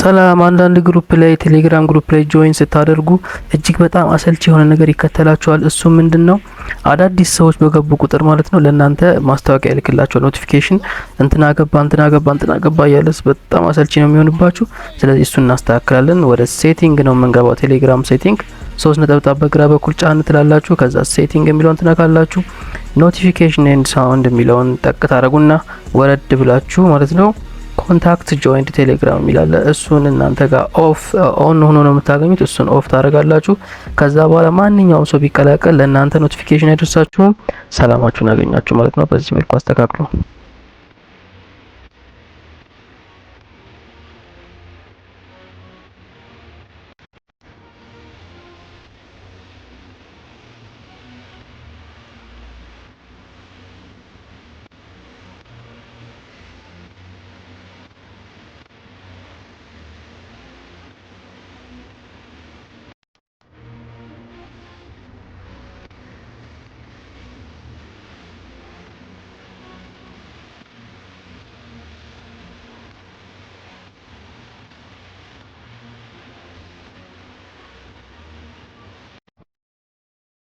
ሰላም አንዳንድ ግሩፕ ላይ ቴሌግራም ግሩፕ ላይ ጆይን ስታደርጉ እጅግ በጣም አሰልቺ የሆነ ነገር ይከተላችኋል። እሱ ምንድነው? አዳዲስ ሰዎች በገቡ ቁጥር ማለት ነው ለእናንተ ማስታወቂያ ይልክላችኋል፣ ኖቲፊኬሽን እንትና ገባ እያለስ በጣም አሰልቺ ነው የሚሆንባችሁ። ስለዚህ እሱን እናስተካክላለን። ወደ ሴቲንግ ነው የምንገባው። ቴሌግራም ሴቲንግ 3 ነጥብ በግራ በኩል ጫን ትላላችሁ። ከዛ ሴቲንግ የሚለውን ትነካላችሁ። ኖቲፊኬሽን ኤንድ ሳውንድ የሚለውን ጠቅ ታረጉና ወረድ ብላችሁ ማለት ነው ኮንታክት ጆይንድ ቴሌግራም የሚላለ እሱን እናንተ ጋር ኦን ሆኖ ነው የምታገኙት። እሱን ኦፍ ታደርጋላችሁ። ከዛ በኋላ ማንኛውም ሰው ቢቀላቀል ለእናንተ ኖቲፊኬሽን አይደርሳችሁም። ሰላማችሁን አገኛችሁ ማለት ነው። በዚህ መልኩ አስተካክሉ።